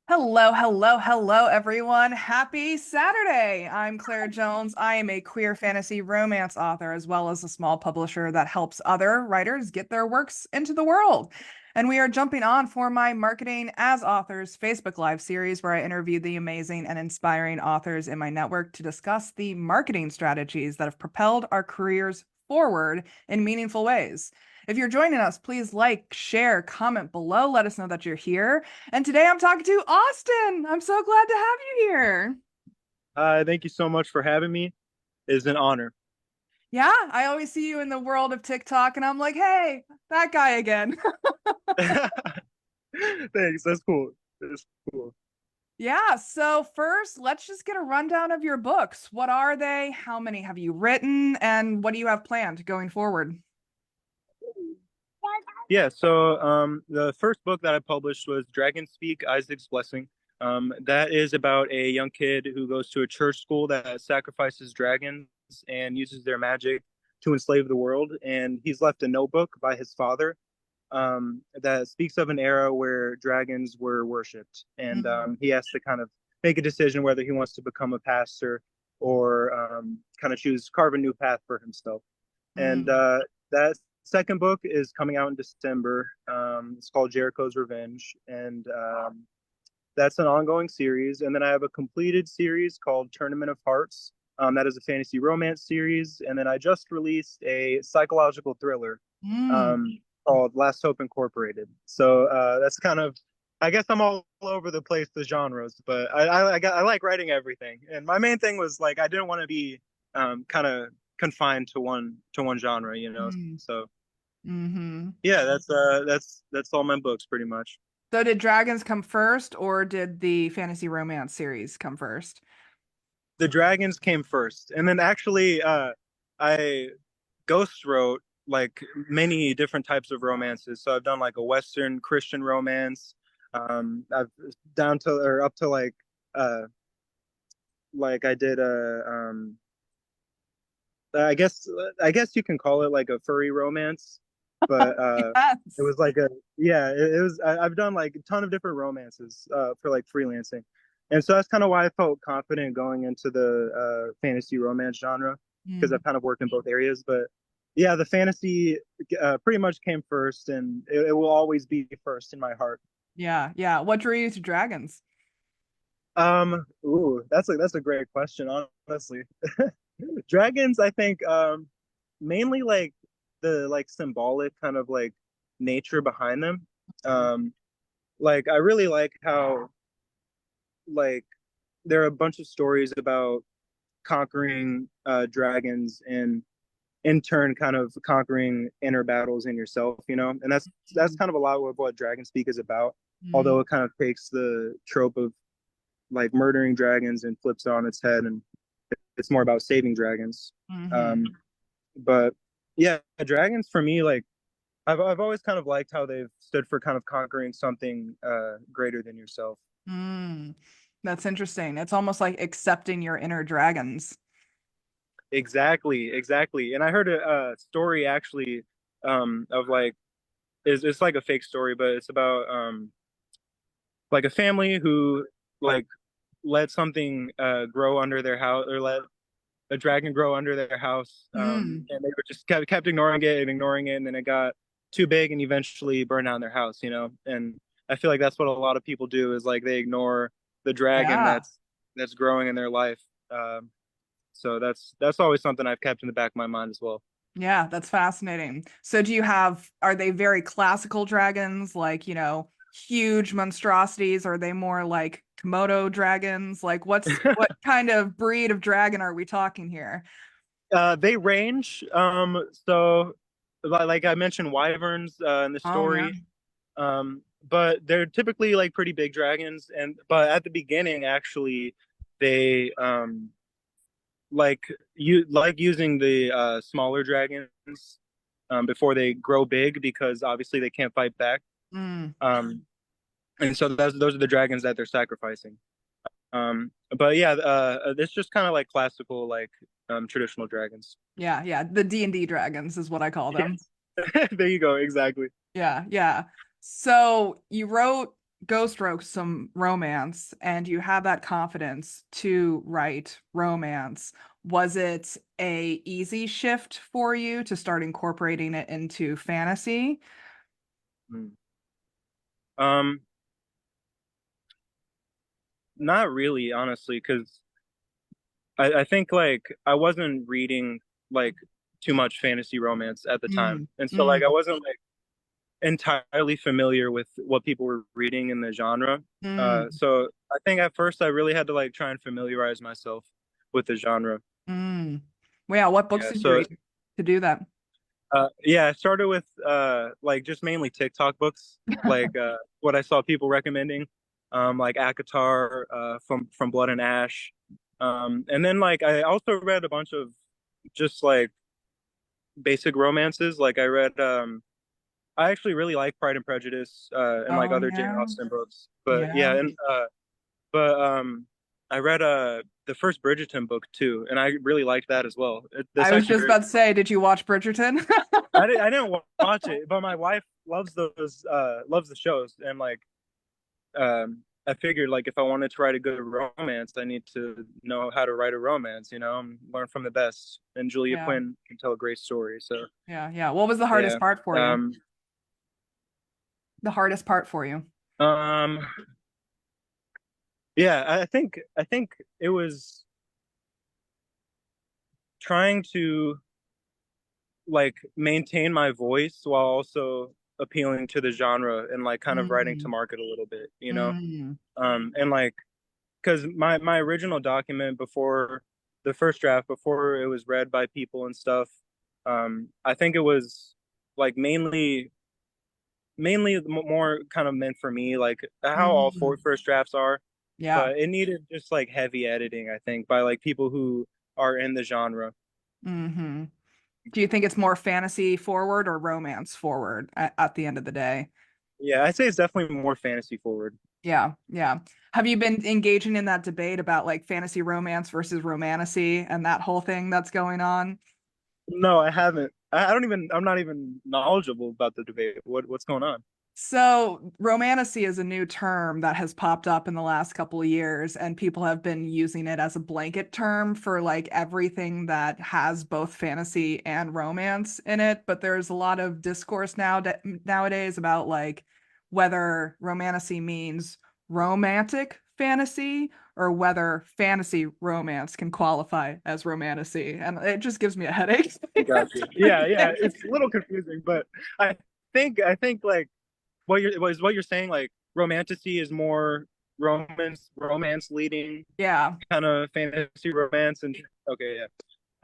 Hello, hello, hello, everyone. Happy Saturday. I'm Claire Jones. I am a queer fantasy romance author, as well as a small publisher that helps other writers get their works into the world. And we are jumping on for my Marketing as Authors Facebook Live series, where I interview the amazing and inspiring authors in my network to discuss the marketing strategies that have propelled our careers forward in meaningful ways. If you're joining us, please like, share, comment below. Let us know that you're here. And today I'm talking to Austin. I'm so glad to have you here. Thank you so much for having me. It's an honor. Yeah, I always see you in the world of TikTok and I'm like, hey, that guy again. Thanks. That's cool. That's cool. Yeah, so first, let's just get a rundown of your books. What are they? How many have you written? And what do you have planned going forward? Yeah, so the first book that I published was Dragonspeak, Isaac's Blessing. That is about a young kid who goes to a church school that sacrifices dragons and uses their magic to enslave the world. And he's left a notebook by his father that speaks of an era where dragons were worshipped. And Mm, he has to kind of make a decision whether he wants to become a pastor or kind of carve a new path for himself. And mm. that second book is coming out in December. It's called Jericho's Revenge, and that's an ongoing series. And then I have a completed series called Tournament of Hearts. That is a fantasy romance series. And then I just released a psychological thriller Mm. um, called Last Hope Incorporated. So that's kind of, I guess I'm all over the place, the genres, but I like writing everything. And my main thing was like I didn't want to be kind of confined to one genre, you know. Mm. So Mm-hmm. yeah, that's all my books pretty much. So did Dragons come first or did the fantasy romance series come first? The dragons came first, and then actually, I ghost wrote like many different types of romances. So I've done like a Western Christian romance. I've down to or up to uh like I did a I guess you can call it like a furry romance, but it Yes. was like a yeah it was I've done like a ton of different romances for like freelancing, and so that's kind of why I felt confident going into the fantasy romance genre because Mm. I've kind of worked in both areas. But yeah, the fantasy pretty much came first, and it will always be first in my heart. Yeah, yeah. What drew you to dragons? Ooh, that's a great question, honestly. Dragons, I think, mainly like the like symbolic kind of like nature behind them. Um, like I really like how like there are a bunch of stories about conquering dragons and in turn kind of conquering inner battles in yourself, you know? And that's Mm. kind of a lot of what Dragonspeak is about, although Mm. it kind of takes the trope of like murdering dragons and flips it on its head, and it's more about saving dragons. Mm-hmm. Um, but yeah, dragons for me, like I've always kind of liked how they've stood for kind of conquering something greater than yourself. Mm. That's interesting. It's almost like accepting your inner dragons. Exactly, exactly. And I heard a story actually of like is it's like a fake story, but it's about like a family who like let something grow under their house or let a dragon grow under their house, Mm. and they were just kept ignoring it, and then it got too big and eventually burned down their house, you know. And I feel like that's what a lot of people do is like they ignore the dragon Yeah. that's growing in their life. So that's always something I've kept in the back of my mind as well. Yeah, that's fascinating. So do you have, are they very classical dragons, like, huge monstrosities? Are they more like Komodo dragons? Like what kind of breed of dragon are we talking here? They range. So like I mentioned, wyverns in the Oh yeah. story. But they're typically like pretty big dragons, and but at the beginning, actually, they like you like using the smaller dragons before they grow big because obviously they can't fight back. Mm. Um, and so those are the dragons that they're sacrificing. But yeah, it's just kind of like classical, like traditional dragons. Yeah, yeah. The D&D dragons is what I call them. Yes. There you go, exactly. Yeah, yeah. So you wrote Ghost wrote some romance and you have that confidence to write romance, was it a easy shift for you to start incorporating it into fantasy? Mm. Um, Not really, honestly, because I think like I wasn't reading like too much fantasy romance at the time. Mm, And so like I mm, wasn't like entirely familiar with what people were reading in the genre. mm, So I think at first I really had to like try and familiarize myself with the genre. mm. Well, yeah, what books Yeah. did you So read to do that? yeah, I started with like just mainly TikTok books, like what I saw people recommending, like Akatar, from Blood and Ash. And then like I also read a bunch of just like basic romances. Like I actually really like Pride and Prejudice, and like Oh other Jane yeah. Austen books. But Yeah. yeah, and but I read the first Bridgerton book too, and I really liked that as well. That's I was actually just very about to say, did you watch Bridgerton? I didn't watch it, but my wife loves the shows, and like I figured like if I wanted to write a good romance, I need to know how to write a romance, and learn from the best. And Julia Yeah. Quinn can tell a great story. So Yeah, yeah. What was the hardest yeah. part for you? Um The hardest part for you? um yeah, I think it was trying to like maintain my voice while also appealing to the genre and like kind of writing to Mm, market a little bit. mm, And like because my original document before the first draft, before it was read by people and stuff, I think it was like mainly more kind of meant for me, like how all four mm. first drafts are, Yeah. but it needed just like heavy editing, I think, by like people who are in the genre. Hmm. Do you think it's more fantasy forward or romance forward at the end of the day? Yeah, I'd say it's definitely more fantasy forward. Yeah, yeah. Have you been engaging in that debate about like fantasy romance versus romantasy and that whole thing that's going on? No, I haven't. I'm not even knowledgeable about the debate. What's going on? So, romantasy is a new term that has popped up in the last couple of years, and people have been using it as a blanket term for like everything that has both fantasy and romance in it. But there's a lot of discourse nowadays about like whether romantasy means romantic fantasy or whether fantasy romance can qualify as romantasy. And it just gives me a headache. Gotcha. Yeah, yeah. It's a little confusing, but I think like what you're saying, like romantasy is more romance leading Yeah. kind of fantasy romance, and okay,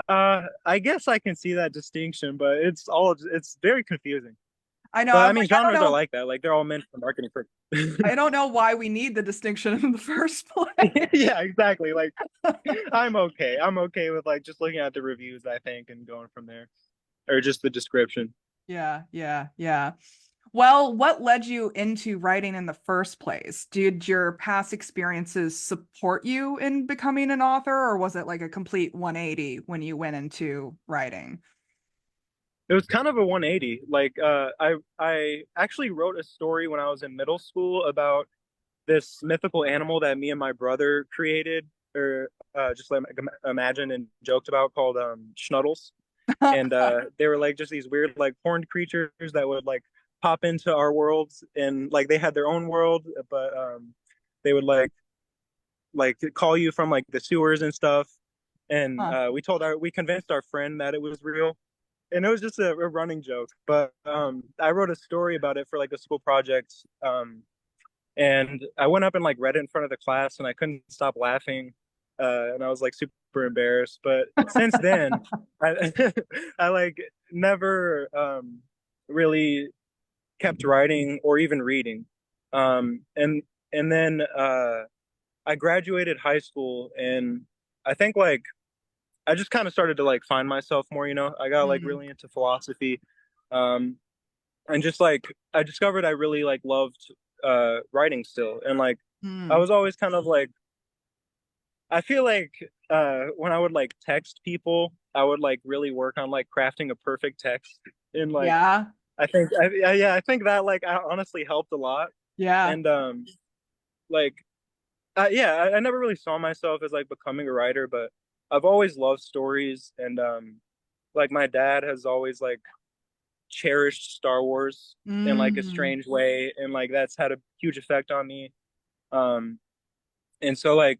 yeah. I guess I can see that distinction, but it's very confusing. I know. But I'm I mean, like, I don't genres are know. like that. Like they're all meant for marketing purposes. I don't know why we need the distinction in the first place. Yeah, exactly. Like I'm okay. I'm okay with like just looking at the reviews, I think, and going from there, or just the description. Yeah, yeah, yeah. Well, what led you into writing in the first place? Did your past experiences support you in becoming an author, or was it like a complete 180 when you went into writing? It was kind of a 180. Like I actually wrote a story when I was in middle school about this mythical animal that me and my brother created, or just like imagined and joked about, called schnuddles. And they were like just these weird like horned creatures that would like pop into our worlds, and like they had their own world, but they would like call you from like the sewers and stuff. And Huh. we convinced our friend that it was real, and it was just a running joke. But I wrote a story about it for like a school project, and I went up and like read it in front of the class, and I couldn't stop laughing, and I was like super embarrassed. But since then, I I like never really kept writing or even reading. And then I graduated high school, and I think like I just kind of started to like find myself more. I got like Mm, really into philosophy, um, and just like I discovered I really like loved writing still, and like I mm. was always kind of like I feel like when I would like text people, I would like really work on like crafting a perfect text, and like Yeah. yeah, I think that like honestly helped a lot. Yeah. And like yeah, I never really saw myself as like becoming a writer, but I've always loved stories, and like my dad has always like cherished Star Wars in like a Mm, strange way, and like that's had a huge effect on me. Um, and so like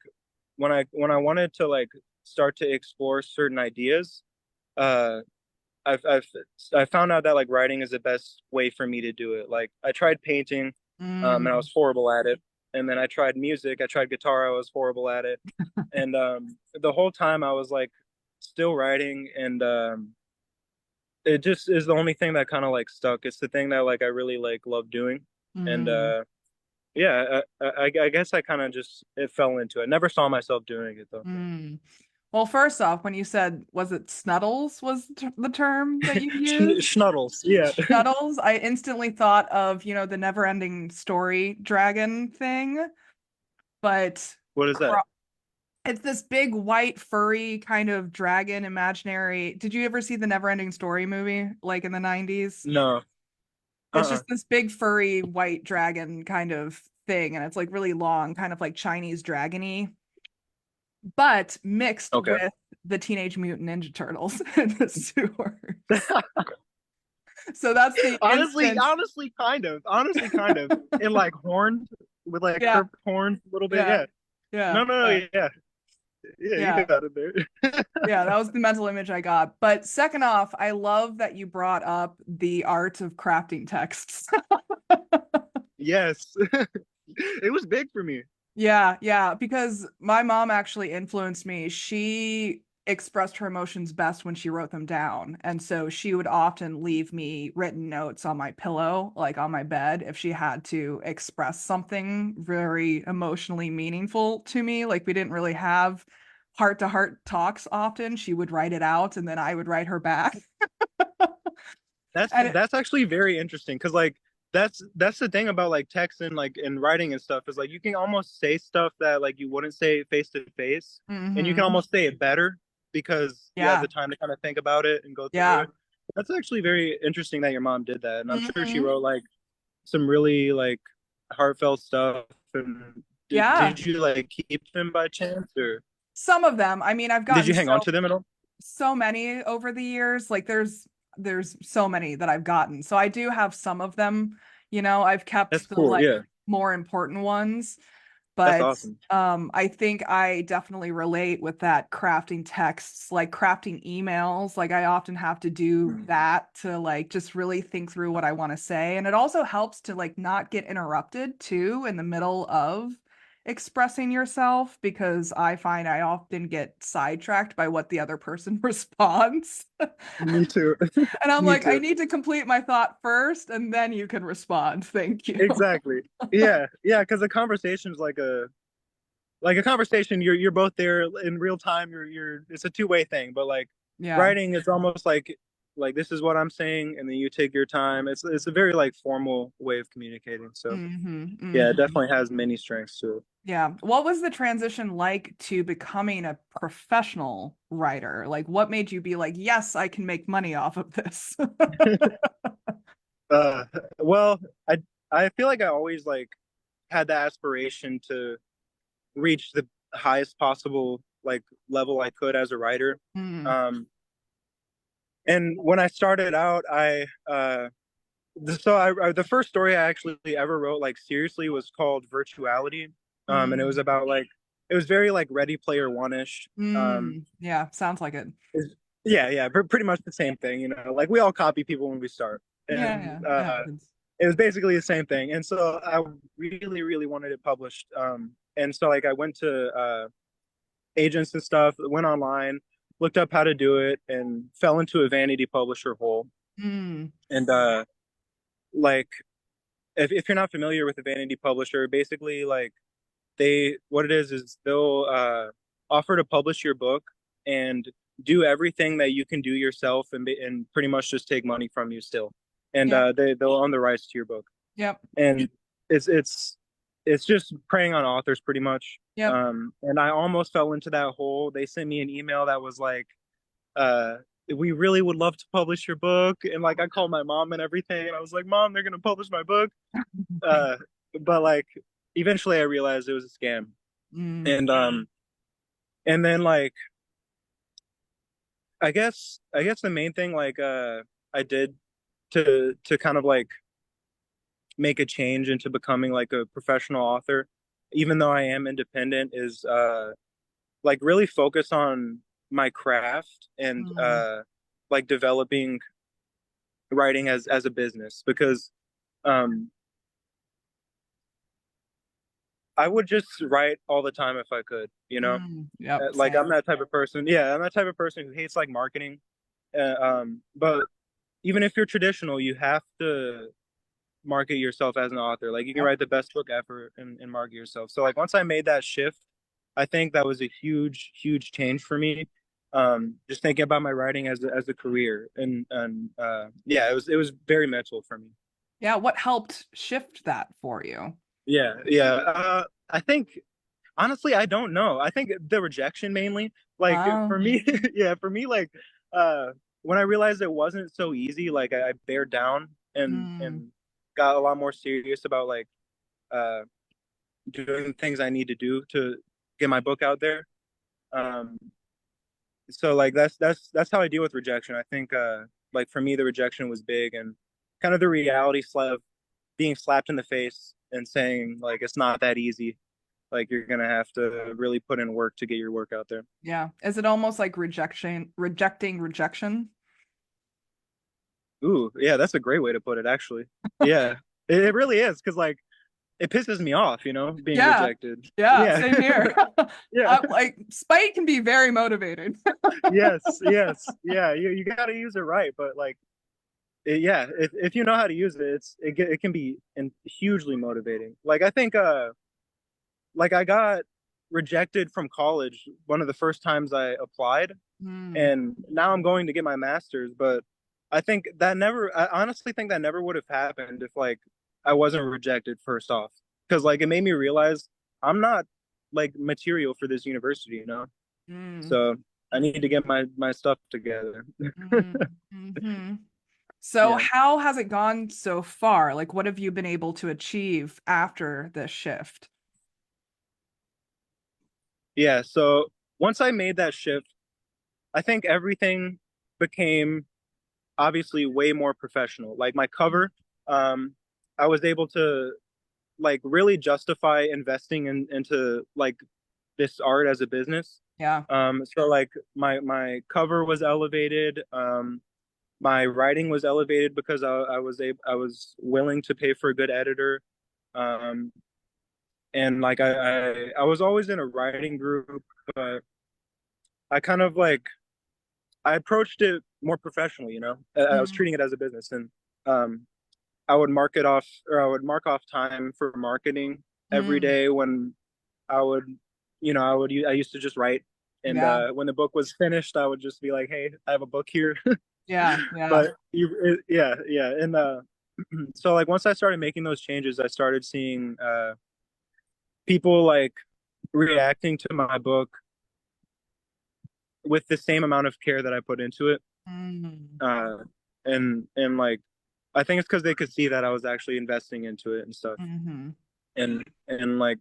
when I wanted to like start to explore certain ideas, uh, I've I found out that like writing is the best way for me to do it. Like I tried painting, and I mm, was horrible at it. And then I tried music, I tried guitar, I was horrible at it. And the whole time I was like still writing, and it just is the only thing that kind of like stuck. It's the thing that like I really like love doing. And mm, yeah, I guess I kind of just it fell into it. Never saw myself doing it though. mm. Well, first off, when you said, was it snuddles was the term that you used? Schnuddles, yeah. Shuttles, I instantly thought of, the never-ending story dragon thing, but What is that? it's this big white furry kind of dragon imaginary. Did you ever see the Never-Ending Story movie, like in the 90s? No. It's Uh-uh. just this big furry white dragon kind of thing, and it's like really long, kind of like Chinese dragony, but mixed Okay. with the Teenage Mutant Ninja Turtles in the sewers. So that's the Honestly, instant. honestly, kind of, and like horned with like Yeah, curved horns a little bit. yeah, Yeah. yeah, No, no, no. yeah, Yeah, yeah. You yeah. got it there. Yeah, that was the mental image I got. But second off, I love that you brought up the art of crafting texts. Yes, it was big for me. Yeah, yeah, because my mom actually influenced me. She expressed her emotions best when she wrote them down. And so she would often leave me written notes on my pillow, like on my bed, if she had to express something very emotionally meaningful to me. Like we didn't really have heart-to-heart talks often. She would write it out and then I would write her back. That's And it, that's actually very interesting because like that's the thing about like text and like and writing and stuff is like you can almost say stuff that like you wouldn't say face to face, and you can mhm. almost say it better because you have Yeah, the time to kind of think about it and go through yeah. it. That's actually very interesting that your mom did that, and I'm sure she Mhm. wrote like some really like heartfelt stuff. And Yeah. did you like keep them by chance, or Some of them. I mean, I've did gotten you hang on to them at all? so many over the years. Like there's so many that I've gotten. So I do have some of them. I've That's kept the cool. like Yeah, more important ones. that's But awesome. I think I definitely relate with that crafting texts, like crafting emails. Like I often have to do Mm. that to like just really think through what I want to say. And it also helps to like not get interrupted too in the middle of expressing yourself because I find I often get sidetracked by what the other person responds. Me too. And I'm Me like, I too. need to complete my thought first and then you can respond. Thank you. Exactly. Yeah, yeah, because a conversation is like a conversation. You're both there in real time. You're it's a two-way thing. But like Yeah. writing, it's almost like this is what I'm saying, and then you take your time. It's a very like formal way of communicating. So Hmm. yeah, it Hmm. definitely has many strengths to Yeah. What was the transition like to becoming a professional writer? Like, what made you be like, yes, I can make money off of this? it. Uh, well, I feel like I always like had the aspiration to reach the highest possible like level I could as a writer. Mm, Um, and when I started out, the first story I actually ever wrote like seriously was called Virtuality. And it was mm, about like it was very like Ready Player One-ish. mm. Yeah, sounds like it. Yeah, yeah, pretty much the same thing, like we all copy people when we start. Yeah, And yeah, it happens. it was basically the same thing. And so I really, really wanted it published. And so like I went to agents and stuff, went online, looked up how to do it, and fell into a vanity publisher hole. Mm, And like if you're not familiar with a vanity publisher, basically like they what it is they'll offer to publish your book and do everything that you can do yourself, and pretty much just take money from you still. And yep, they'll own the rights to your book. yep, And it's it's it's just preying on authors pretty much. yep. And I almost fell into that hole. They sent me an email that was like, uh, we really would love to publish your book. And like I called my mom and everything, and I was like, Mom, they're gonna publish my book. Uh, but like eventually I realized it was a scam. Mm, And then like I guess the main thing like I did to kind of like make a change into becoming like a professional author, even though I am independent, is like really focus on my craft and mm, like developing writing as a business because um I would just write all the time if I could, you know? yep, Like I'm same. that type of person. Yeah, I'm that type of person who hates like marketing. But even if you're traditional, you have to market yourself as an author. Like you can Yep. write the best book ever and market yourself. So like once I made that shift, I think that was a huge, huge change for me. Just thinking about my writing as a career, and yeah, it was very mental for me. Yeah, what helped shift that for you? Yeah, yeah. I think honestly, I don't know. I think the rejection mainly. Like for Um, me, yeah, for me, like uh, when I realized it wasn't so easy, like I bared down mm, and got a lot more serious about like uh doing things I need to do to get my book out there. Um, so like that's how I deal with rejection. I think like for me the rejection was big and kind of the reality slap being slapped in the face and saying like it's not that easy. Like you're gonna have to really put in work to get your work out there. yeah. Is it almost like rejecting rejection? Ooh, yeah, that's a great way to put it actually. Yeah. It really is because like it pisses me off, being Yeah. rejected. Yeah, Yeah. same here. Yeah. Like spite can be very motivating. Yes, yes. Yeah, you got to use it right, but like yeah, if you know how to use it, it can be hugely motivating. Like I think like I got rejected from college one of the first times I applied, Mm, and now I'm going to get my master's, but I honestly think that never would have happened if like I wasn't rejected first off. Because like it made me realize I'm not like material for this university. mm, So I need to get my stuff together. hmm. So Yeah. how has it gone so far? Like, what have you been able to achieve after this shift? Yeah. So once I made that shift, I think everything became obviously way more professional. Like my cover, um, I was able to like really justify investing into like this art as a business. Yeah. So like my cover was elevated. My writing was elevated because I was willing to pay for a good editor. Um, and like I was always in a writing group, but I kind of like I approached it more professionally. I was Mm, treating it as a business, and um, I would mark it off, or I would mark off time for marketing every mm, day when I would, I used to just write, and yeah. when the book was finished, I would just be like, "Hey, I have a book here." Yeah. Yeah. But yeah, yeah, and so like once I started making those changes, I started seeing people like reacting to my book with the same amount of care that I put into it, Mm, uh, and like I think it's because they could see that I was actually investing into it and stuff, hmm. and like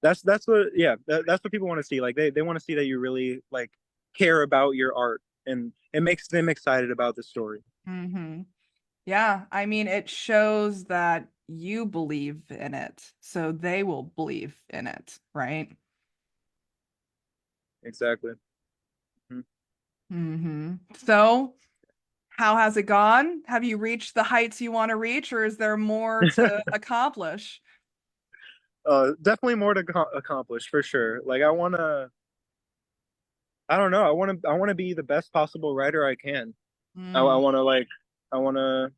that's what yeah that's what people want to see. Like they want to see that you really like care about your art, and it makes them excited about the story. Hmm. Yeah. I mean, it shows that you believe in it, so they will believe in it, right? Exactly. Mhm. So, how has it gone? Have you reached the heights you want to reach, or is there more to accomplish? Definitely more to accomplish for sure. Like I don't know, I want to be the best possible writer I can. I Mm, want to like, I want to.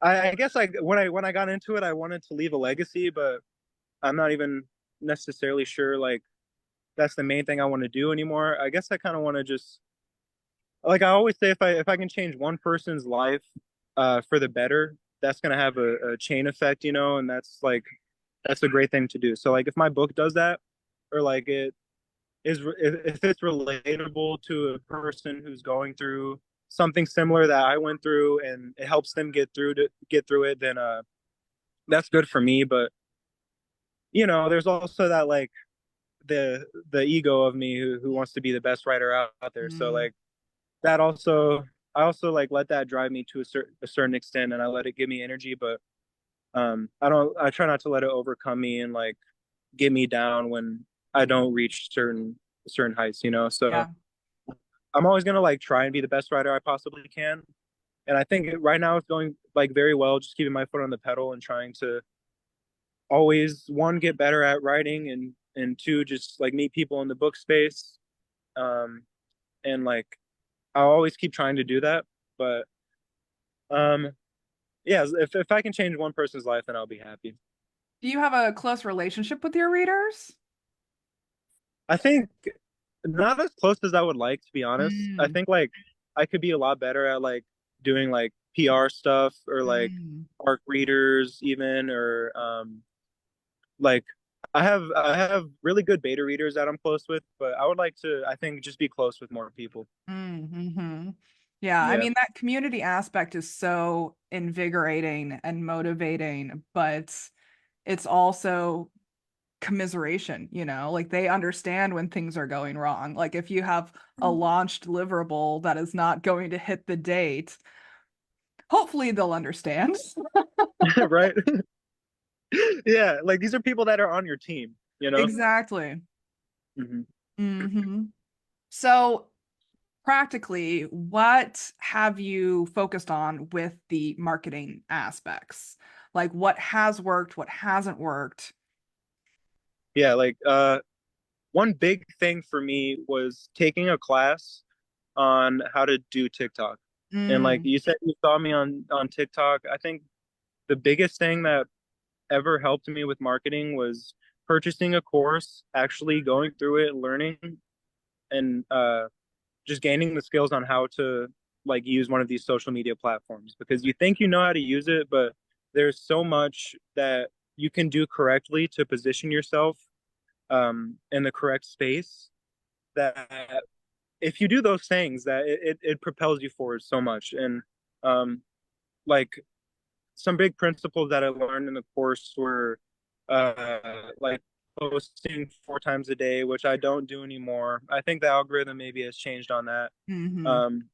I guess like when I got into it, I wanted to leave a legacy, but I'm not even necessarily sure like that's the main thing I want to do anymore. I guess I kind of want to just like I always say, if I can change one person's life for the better, that's gonna have a chain effect, and that's a great thing to do. So like if my book does that, or like if it's relatable to a person who's going through something similar that I went through, and it helps them get through it, then that's good for me. But there's also that like the ego of me who wants to be the best writer out there. So Mm, like that also I also like let that drive me to a certain extent, and I let it give me energy. But I try not to let it overcome me and like get me down when I don't reach certain heights. So yeah. I'm always gonna like try and be the best writer I possibly can. And I think right now it's going like very well, just keeping my foot on the pedal and trying to always one get better at writing, and two just like meet people in the book space. Um and like I'll always keep trying to do that. But um yeah, if I can change one person's life, then I'll be happy. Do you have a close relationship with your readers? I think not as close as I would like, to be honest. I Mm, think like I could be a lot better at like doing like PR stuff or like mm. ARC readers even, or like I have really good beta readers that I'm close with, but I would like to, I think, just be close with more people. Mm-hmm. Yeah, I Yeah. mean that community aspect is so invigorating and motivating, but it's also commiseration, like they understand when things are going wrong. Like if you have a launched deliverable that is not going to hit the date, hopefully they'll understand. Right. Yeah, like these are people that are on your team. Exactly. Hmm. Hmm. So practically, what have you focused on with the marketing aspects? Like what has worked, what hasn't worked? Yeah, like one big thing for me was taking a class on how to do TikTok. And like Mm, you said, you saw me on TikTok. I think the biggest thing that ever helped me with marketing was purchasing a course, actually going through it, learning, and just gaining the skills on how to like use one of these social media platforms. Because you think you know how to use it, but there's so much that you can do correctly to position yourself in the correct space, that if you do those things, that it propels you forward so much. And um like some big principles that I learned in the course were like posting 4 times a day, which I don't do anymore. I think the algorithm maybe has changed on that. hmm. um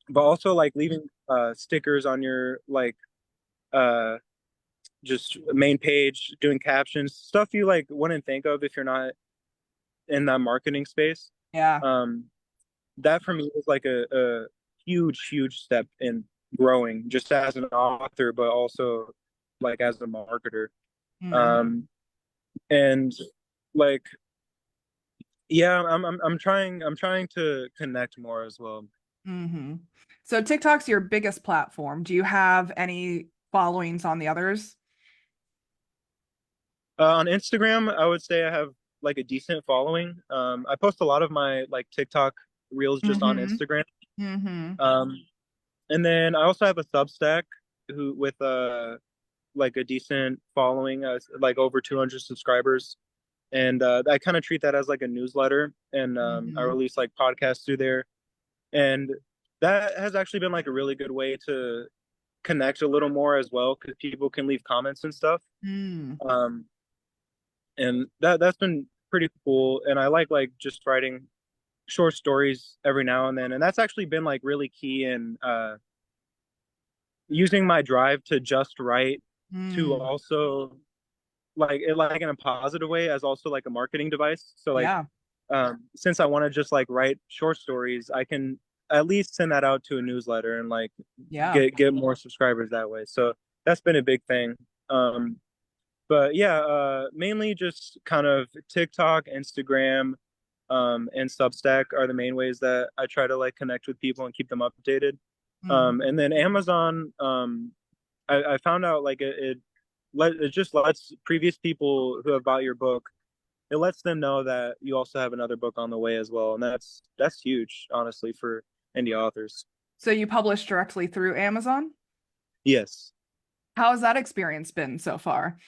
but also like leaving stickers on your like uh just main page, doing captions, stuff you like wouldn't think of if you're not in that marketing space. Yeah. um that for me was like a huge step in growing just as an author, but also like as a marketer. Hmm. And like yeah, I'm trying to connect more as well. Hmm. So TikTok's your biggest platform. Do you have any followings on the others? On Instagram, I would say I have like a decent following. I post a lot of my like TikTok reels just on Hmm. Instagram. Hmm. um and then I also have a Substack who with like a decent following, like over 200 subscribers. And I kind of treat that as like a newsletter, and I Hmm. release like podcasts through there. And that has actually been like a really good way to connect a little more as well, because people can leave comments and stuff. Mm. um and that's been pretty cool. And I like just writing short stories every now and then, and that's actually been like really key in using my drive to just write, to Mm. also like it like in a positive way as also like a marketing device. So like Yeah. since I want to just like write short stories, I can at least send that out to a newsletter and like Yeah. get more subscribers that way. So that's been a big thing. Um, but yeah, mainly just kind of TikTok, Instagram, and Substack are the main ways that I try to like connect with people and keep them updated. Hmm. And then Amazon, I found out like it just lets previous people who have bought your book, it lets them know that you also have another book on the way as well, and that's huge, honestly, for indie authors. So you publish directly through Amazon? Yes, How has that experience been so far?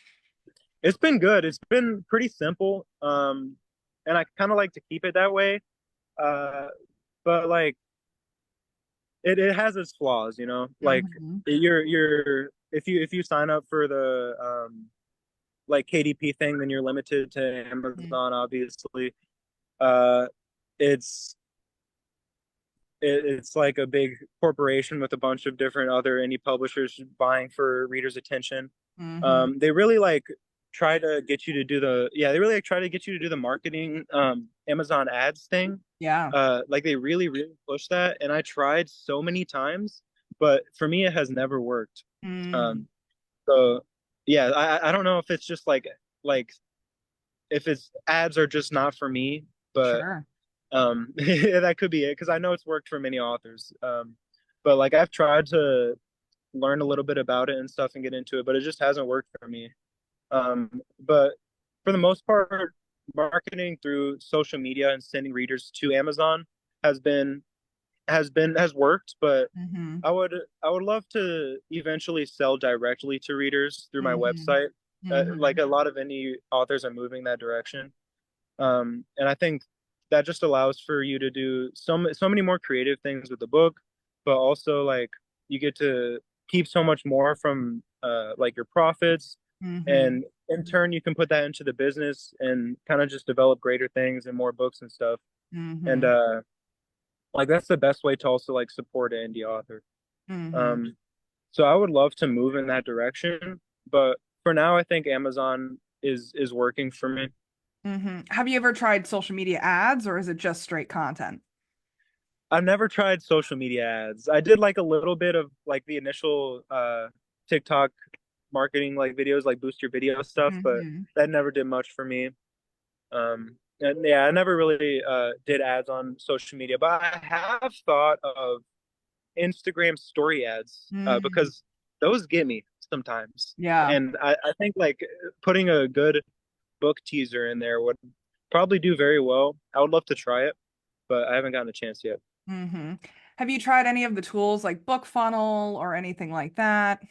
it's been good. It's been pretty simple, and I kind of like to keep it that way. Uh, but like it has its flaws. Like Hmm. you're if you sign up for the like KDP thing, then you're limited to Mm, Amazon, obviously. Uh, it's it's like a big corporation with a bunch of different other indie publishers vying for readers' attention. mm-hmm. They really like try to get you to do the yeah, they really like try to get you to do the marketing Amazon ads thing. Yeah. Like they really, really push that, and I tried so many times, but for me it has never worked. Mm, Um, so yeah, I don't know if it's just like if it's ads are just not for me, but sure. that could be it because I know it's worked for many authors. But like I've tried to learn a little bit about it and stuff and get into it, but it just hasn't worked for me. But for the most part, marketing through social media and sending readers to Amazon has been has worked, but Mm-hmm. I would love to eventually sell directly to readers through my Mm-hmm. website. Mm-hmm. Like a lot of indie authors are moving that direction. And I think that just allows for you to do so many more creative things with the book, but also like you get to keep so much more from like your profits, Mm-hmm. and in turn you can put that into the business and kind of just develop greater things and more books and stuff. And Mm-hmm. like that's the best way to also like support an indie author. Mm-hmm. Um, so I would love to move in that direction, but for now I think Amazon is working for me. Mm-hmm. Have you ever tried social media ads or is it just straight content? I've never tried social media ads. I did like a little bit of like the initial TikTok marketing like videos, like boost your video stuff, but Mm-hmm. that never did much for me. And yeah, I never really did ads on social media, but I have thought of Instagram story ads Mm-hmm. because those get me sometimes. Yeah. And I think like putting a good book teaser in there would probably do very well. I would love to try it, but I haven't gotten a chance yet. Mm-hmm. Have you tried any of the tools like Book Funnel or anything like that?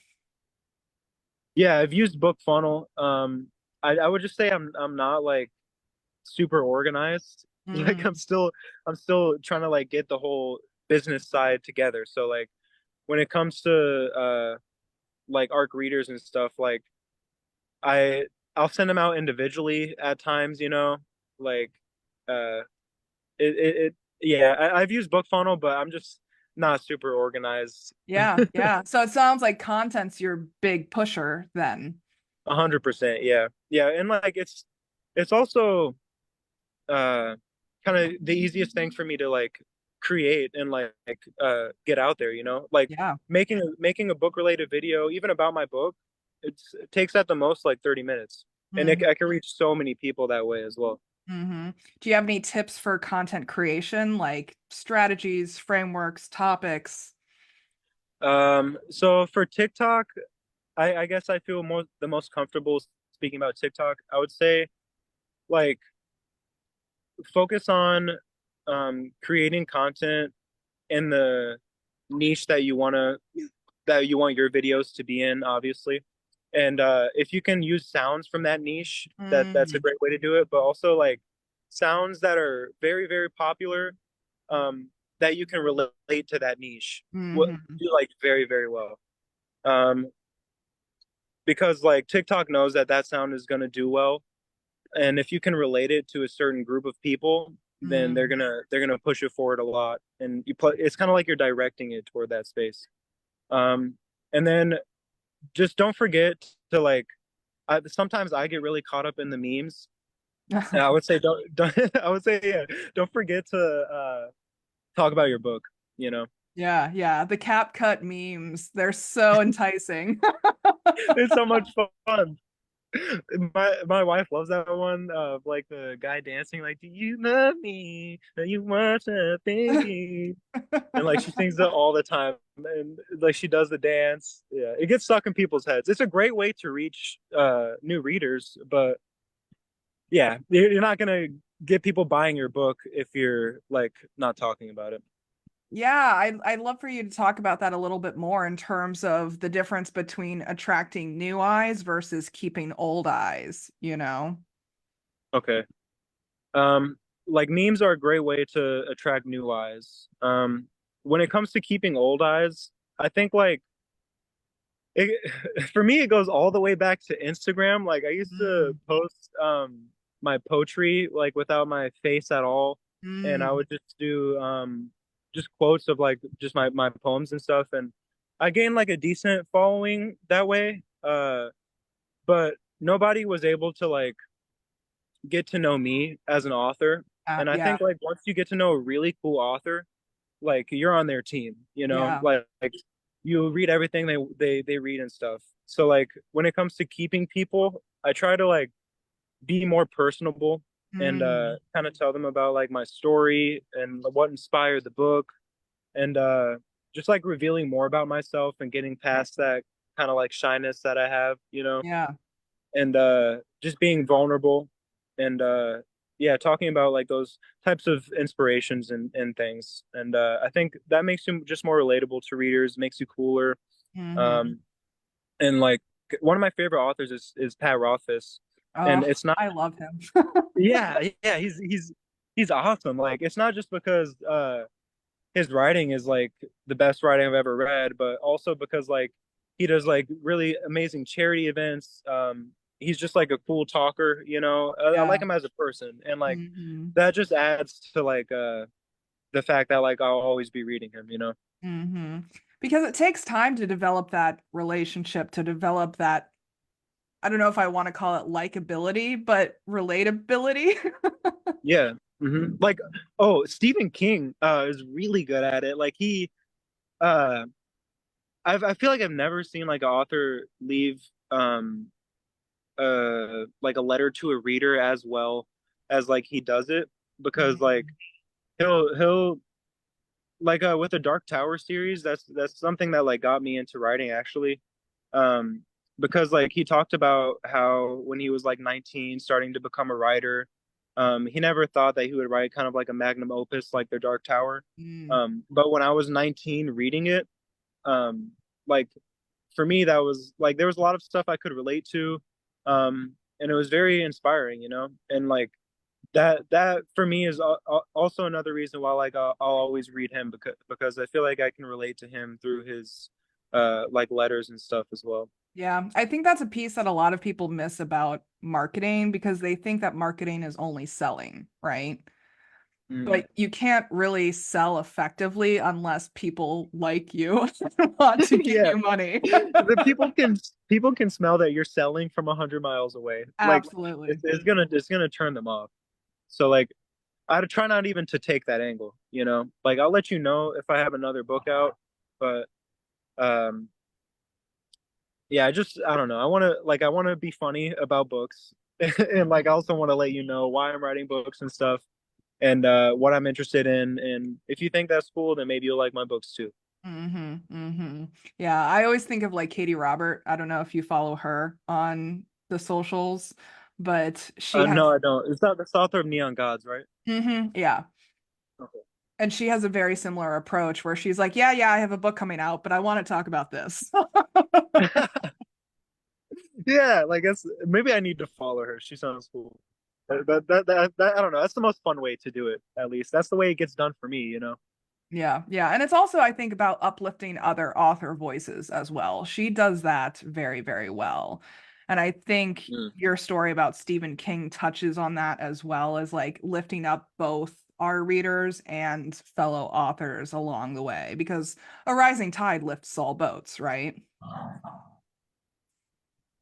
Yeah, I've used Book Funnel. I would just say I'm not like super organized. Like Mm, I'm still trying to like get the whole business side together. So like when it comes to like ARC readers and stuff, like I I'll send them out individually at times, like uh it yeah, I've used Book Funnel, but I'm just not super organized. yeah, yeah. So it sounds like content's your big pusher then. 100%, yeah. Yeah, and like it's also uh kind of the easiest thing for me to like create and like get out there, like Yeah. making a book related video even about my book. It takes at the most like 30 minutes, and Hmm. I can reach so many people that way as well. Hmm. Do you have any tips for content creation, like strategies, frameworks, topics? So for TikTok, I guess I feel the most comfortable speaking about TikTok. I would say like focus on creating content in the niche that you want your videos to be in, obviously. And if you can use sounds from that niche, that's a Mm, great way to do it. But also like sounds that are very, very popular, that you can relate to that niche. What hmm. do like very, very well. Um, because like TikTok knows that that sound is going to do well, and if you can relate it to a certain group of people, then Mm. they're gonna push it forward a lot, and it's kind of like you're directing it toward that space. Um, and then just don't forget to like. Sometimes I get really caught up in the memes. And I would say don't I would say yeah, don't forget to talk about your book. You know, Yeah, yeah. The cap cut memes, they're so enticing. it's so much fun. My wife loves that one of like the guy dancing like, "Do you love me? Do you want to baby?" And like she sings it all the time, and like she does the dance. Yeah, it gets stuck in people's heads. It's a great way to reach new readers, but yeah, you're not gonna get people buying your book if you're like not talking about it. Yeah, I'd love for you to talk about that a little bit more in terms of the difference between attracting new eyes versus keeping old eyes, you know? Okay. Like memes are a great way to attract new eyes. When it comes to keeping old eyes, I think like for me it goes all the way back to Instagram. Like I used to Mm, post my poetry like without my face at all, and I mm, would just do just quotes of like just my poems and stuff, and I gained like a decent following that way. But nobody was able to like get to know me as an author. And I yeah, think like once you get to know a really cool author, like you're on their team, you know, yeah. like you read everything they read and stuff. So like when it comes to keeping people, I try to like be more personable and Mm, kind of tell them about like my story and what inspired the book and just like revealing more about myself and getting past that kind of like shyness that I have, you know, yeah. and just being vulnerable and yeah, talking about like those types of inspirations and things. And I think that makes you just more relatable to readers, makes you cooler. Hmm. Um, and like one of my favorite authors is Pat Rothfuss, and Oh, it's not I love him. yeah, he's awesome. Like it's not just because his writing is like the best writing I've ever read, but also because like he does like really amazing charity events. He's just like a cool talker, you know. I Yeah. like him as a person, and like Hmm. that just adds to like the fact that like I'll always be reading him, you know. Hmm. Because it takes time to develop that relationship, to develop that, I don't know if I want to call it likability, but relatability. Yeah. Like oh, Stephen King is really good at it. Like he uh I feel like I've never seen like an author leave like a letter to a reader as well as like he does it because like Mhm. he'll like with the Dark Tower series that's something that like got me into writing actually um because like he talked about how when he was like 19 starting to become a writer he never thought that he would write kind of like a magnum opus like the Dark Tower Mm. but when I was 19 reading it um like for me that was like there was a lot of stuff I could relate to and it was very inspiring you know and like that for me is also another reason why like I'll always read him because I feel like I can relate to him through his like letters and stuff as well. Yeah, I think that's a piece that a lot of people miss about marketing because they think that marketing is only selling, right? Mm. But you can't really sell effectively unless people like you and want to give Yeah, you money. the people can smell that you're selling from 100 miles away. Like Absolutely. it's gonna turn them off. So like I try not even to take that angle, you know. Like I'll let you know if I have another book out, but um yeah, I don't know. I want to be funny about books, and like I also want to let you know why I'm writing books and stuff, and what I'm interested in. And if you think that's cool, then maybe you'll like my books too. Yeah, I always think of like Katie Robert. I don't know if you follow her on the socials, but she No, has, I don't. It's not the author of Neon Gods, right? yeah. Okay. And she has a very similar approach where she's like, yeah, yeah, I have a book coming out, but I want to talk about this. Yeah, like that's maybe I need to follow her. She sounds cool. I don't know. That's the most fun way to do it. At least that's the way it gets done for me. You know. Yeah, yeah. And it's also, I think, about uplifting other author voices as well. She does that very, very well. And I think Mm. your story about Stephen King touches on that as well as like lifting up both our readers and fellow authors along the way because a rising tide lifts all boats, right?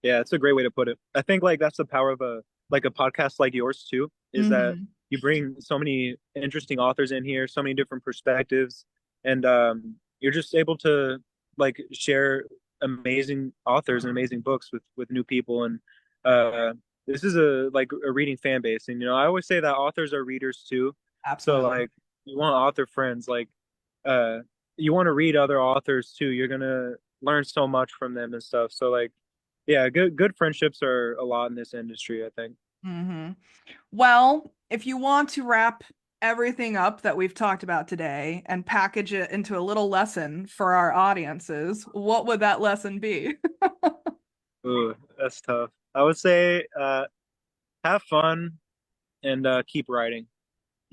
Yeah, it's a great way to put it. I think like that's the power of a podcast like yours too, is that Hmm. you bring so many interesting authors in here, so many different perspectives, and you're just able to like share amazing authors and amazing books with new people. And uh, this is a like a reading fan base, and you know I always say that authors are readers too. So Absolutely. like you want author friends, like uh, you want to read other authors too. You're gonna learn so much from them and stuff. So like yeah, good friendships are a lot in this industry, I think. Hmm. Well, if you want to wrap everything up that we've talked about today and package it into a little lesson for our audiences, what would that lesson be? Ooh, that's tough. I would say have fun and keep writing.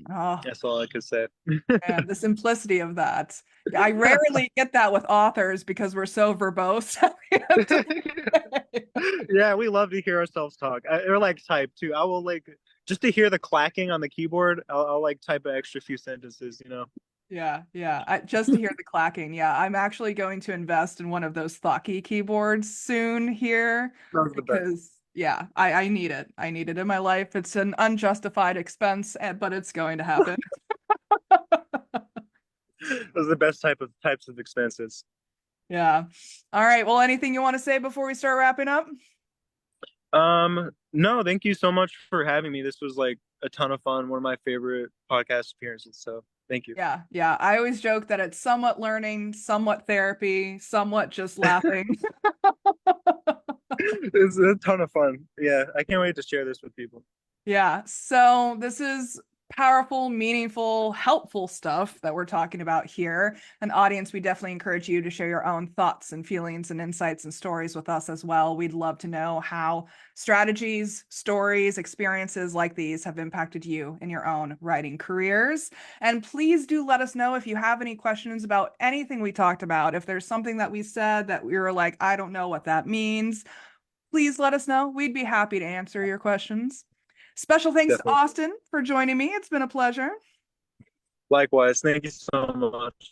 Oh, That's all I could say. man, the simplicity of that. Yeah, I rarely get that with authors because we're so verbose. We have to say. Yeah, we love to hear ourselves talk. Or like type too. I will like just to hear the clacking on the keyboard. I'll like type an extra few sentences. Yeah, yeah. Just to hear the clacking. Yeah, I'm actually going to invest in one of those Thoughtkey keyboards soon here Sounds the best. because yeah, I need it. I need it in my life. It's an unjustified expense, but it's going to happen. Those are the best types of expenses. Yeah. All right. Well, anything you want to say before we start wrapping up? No, thank you so much for having me. This was like a ton of fun. One of my favorite podcast appearances. So thank you. Yeah, yeah. I always joke that it's somewhat learning, somewhat therapy, somewhat just laughing. It's a ton of fun. Yeah, I can't wait to share this with people. Yeah. So this is powerful, meaningful, helpful stuff that we're talking about here. An audience, we definitely encourage you to share your own thoughts and feelings and insights and stories with us as well. We'd love to know how strategies, stories, experiences like these have impacted you in your own writing careers. And please do let us know if you have any questions about anything we talked about. If there's something that we said that we were like, I don't know what that means, please let us know. We'd be happy to answer your questions. Special thanks to Definitely. Austin for joining me. It's been a pleasure. Likewise. Thank you so much.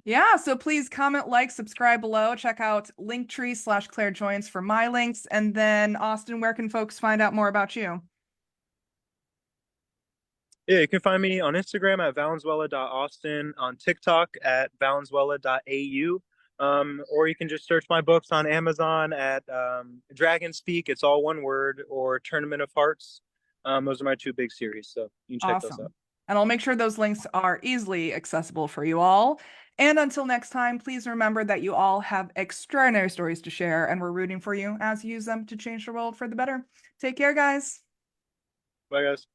Yeah, so please comment, like, subscribe below. Check out Linktree/Claire Joyance for my links. And then, Austin, where can folks find out more about you? Yeah, you can find me on Instagram at valenzuela.austin, on TikTok at valenzuela.au. Or you can just search my books on Amazon at Dragonspeak, it's all one word, or Tournament of Hearts. Those are my two big series, so you can check those out. Awesome. And I'll make sure those links are easily accessible for you all. And until next time, please remember that you all have extraordinary stories to share, and we're rooting for you as you use them to change the world for the better. Take care, guys. Bye, guys.